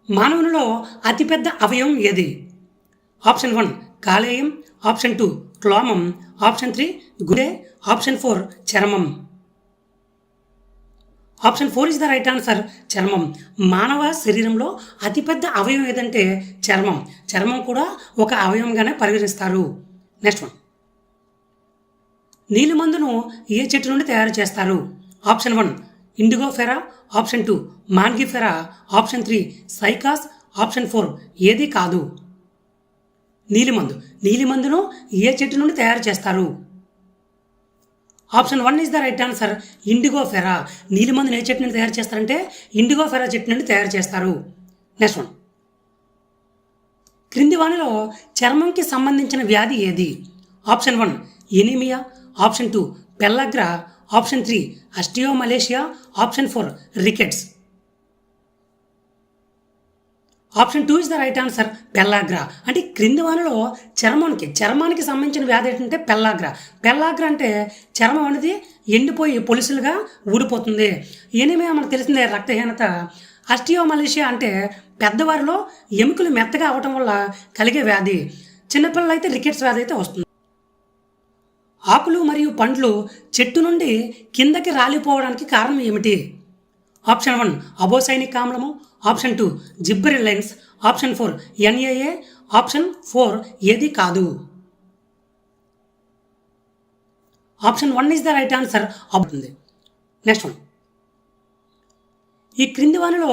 మానవునిలో అతిపెద్ద అవయవం ఏది? ఆప్షన్ 1 కాలేయం, ఆప్షన్ 2 క్లోమం, ఆప్షన్ 3 గుండె, ఆప్షన్ 4 చర్మం. Option 4 is the right answer, చర్మం. మానవ శరీరంలో అతిపెద్ద అవయవం ఏదంటే చర్మం. చర్మం కూడా ఒక అవయవంగానే పరిగణిస్తారు. Next one. నీలిమందును ఏ చెట్టు నుండి తయారు చేస్తారు? Option 1 indigofera, option 2 mangifera, option 3 cycas, option 4 ఏది కాదు. నీలిమందును ఏ చెట్టు నుండి తయారు చేస్తారు? Option 1 is the right answer, indigofera. నీలిమందును ఏ చెట్టు నుండి తయారు చేస్తారంటే ఇండిగోఫెరా చెట్టు నుండి తయారు చేస్తారు. Next one. క్రింది వానిలో చర్మంకి సంబంధించిన వ్యాధి ఏది? Option 1 anaemia, option 2 pellagra, option 3 osteomalacia, option 4 rickets. Option 2 is the right answer, pellagra. అంటే క్రింది వానిలో చర్మానికి సంబంధించిన వ్యాధి ఏంటంటే పెల్లాగ్రా అంటే చర్మం అనేది ఎండిపోయి పొలుసులుగా ఊడిపోతుంది. ఎనిమియా మనకు తెలిసిందే, రక్తహీనత. అస్టియోమలేషియా అంటే పెద్దవారిలో ఎముకలు మెత్తగా అవటం వల్ల కలిగే వ్యాధి. చిన్నపిల్లలు అయితే రికెట్స్ వ్యాధి అయితే వస్తుంది. ఆకులు మరియు పండ్లు చెట్టు నుండి కిందకి రాలిపోవడానికి కారణం ఏమిటి? ఆప్షన్ 1 అబోసైనిక్ ఆమ్లము, option 2 gibberellins, option 4 NAA, option 4 ఏది కాదు. Option 1 is the right answer అవుతుంది. Next one. ఈ క్రింది వానిలో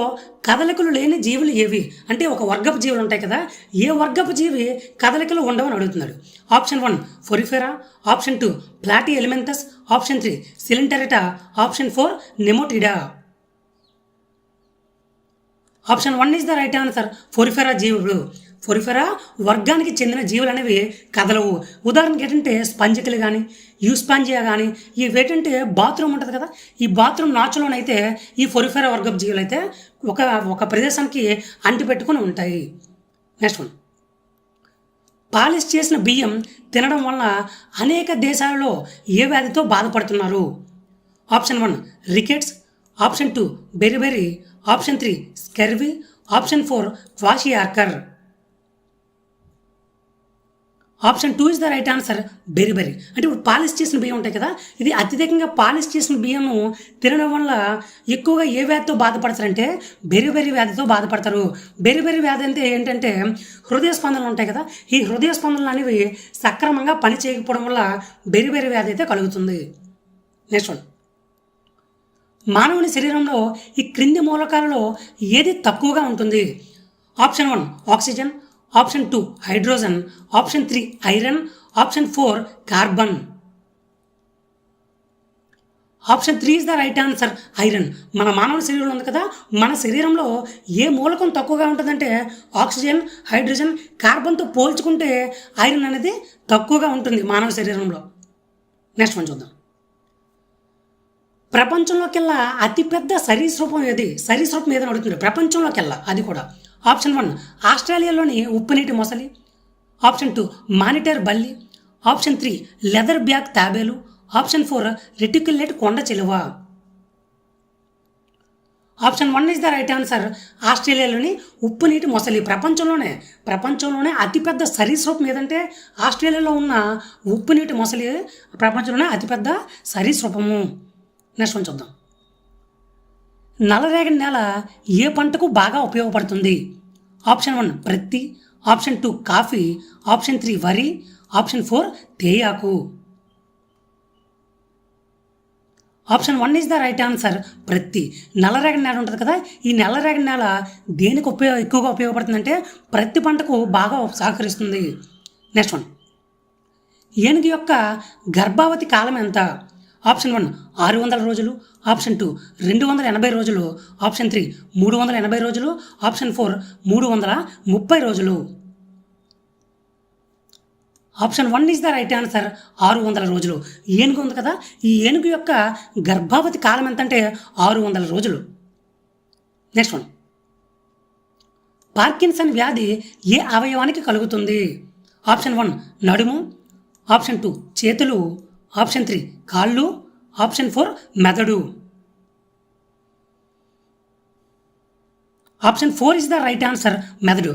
కదలికలు లేని జీవులు ఏవి? అంటే ఒక వర్గపు జీవులు ఉంటాయి కదా, ఏ వర్గపు జీవి కదలికలు ఉండవని అడుగుతున్నాడు. Option 1 porifera, option 2 platyhelminthes, option 3 coelenterata, option 4 nematoda. Option 1 is the right answer, porifera జీవులు. ఫొరిఫెరా వర్గానికి చెందిన జీవులు అనేవి కదలవు. ఉదాహరణకి ఏంటంటే స్పంజికలు కానీ, యూస్పాంజియా కానీ, ఇవేంటంటే బాత్రూమ్ ఉంటుంది కదా, ఈ బాత్రూమ్ నాచులోనైతే ఈ ఫొరిఫెరా వర్గపు జీవులు అయితే ఒక ప్రదేశానికి అంటిపెట్టుకుని ఉంటాయి. Next one. పాలిష్ చేసిన బియ్యం తినడం వల్ల అనేక దేశాలలో ఏ వ్యాధితో బాధపడుతున్నారు? Option 1 rickets, option 2 beriberi, option 3 scurvy, option 4 kwashiorkor. Option 2 is the right answer, beriberi. అంటే ఇప్పుడు పాలిష్ చేసిన బియ్యం ఉంటాయి కదా, ఇది అత్యధికంగా పాలిష్ చేసిన బియ్యము తినడం వల్ల ఎక్కువగా ఏ వ్యాధితో బాధపడతారంటే బెరిబెరీ వ్యాధితో బాధపడతారు. బెరిబెరీ వ్యాధి అంటే ఏంటంటే హృదయ స్పందనలు ఉంటాయి కదా, ఈ హృదయ స్పందనలు అనేవి సక్రమంగా పని చేయకపోవడం వల్ల బెరిబెరీ వ్యాధి అయితే కలుగుతుంది. Next one. మానవుని శరీరంలో ఈ క్రింది మూలకాలలో ఏది తక్కువగా ఉంటుంది? Option 1 oxygen, option 2 hydrogen, option 3 iron, option 4 carbon. Option 3 is the right answer, iron. మన మానవ శరీరంలో ఉంది కదా, మన శరీరంలో ఏ మూలకం తక్కువగా ఉంటుందంటే ఆక్సిజన్, హైడ్రోజన్, కార్బన్తో పోల్చుకుంటే ఐరన్ అనేది తక్కువగా ఉంటుంది మానవ శరీరంలో. నెక్స్ట్ వన్ చూద్దాం. ప్రపంచంలోకెల్లా అతిపెద్ద సరీసృపం ఏది? సరీసృపం ఏదని అడుగుతుంది ప్రపంచంలోకెల్లా, అది కూడా. ఆప్షన్ 1 ఆస్ట్రేలియాలోని ఉప్పునీటి మొసలి, ఆప్షన్ 2 మానిటర్ బల్లి, ఆప్షన్ 3 లెదర్ బ్యాక్ తాబేలు, ఆప్షన్ 4 రెటిక్యులేట్ కొండ చిలువ. Option 1 is the right answer, ఆస్ట్రేలియాలోని ఉప్పునీటి మొసలి. ప్రపంచంలోనే అతిపెద్ద సరీసృపం ఏదంటే ఆస్ట్రేలియాలో ఉన్న ఉప్పునీటి మొసలి ప్రపంచంలోనే అతిపెద్ద సరీసృపము. నెక్స్ట్ వన్ చూద్దాం. నల్లరేగడి నేల ఏ పంటకు బాగా ఉపయోగపడుతుంది? ఆప్షన్ 1 ప్రత్తి, ఆప్షన్ 2 కాఫీ, ఆప్షన్ 3 వరి, ఆప్షన్ 4 తేయాకు. Option 1 is the right answer, ప్రత్తి. నల్లరేగడి నేల ఉంటుంది కదా, ఈ నల్లరేగడి నేల దేనికి ఎక్కువగా ఉపయోగపడుతుందంటే ప్రత్తి పంటకు బాగా సహకరిస్తుంది. Next one. ఏనుగు యొక్క గర్భావతి కాలం ఎంత? ఆప్షన్ 1 600 రోజులు, ఆప్షన్ 2 280 రోజులు, ఆప్షన్ 3 380 రోజులు, ఆప్షన్ 4 330 రోజులు. Option 1 is the right answer, 600 రోజులు. ఏనుగు ఉంది కదా, ఈ ఏనుగు యొక్క గర్భావతి కాలం ఎంతంటే 600 రోజులు. Next one. పార్కిన్సన్ వ్యాధి ఏ అవయవానికి కలుగుతుంది? ఆప్షన్ 1 నడుము, ఆప్షన్ 2 చేతులు, ఆప్షన్ 3 కాళ్ళు, ఆప్షన్ 4 మెదడు. Option 4 is the right answer, మెదడు.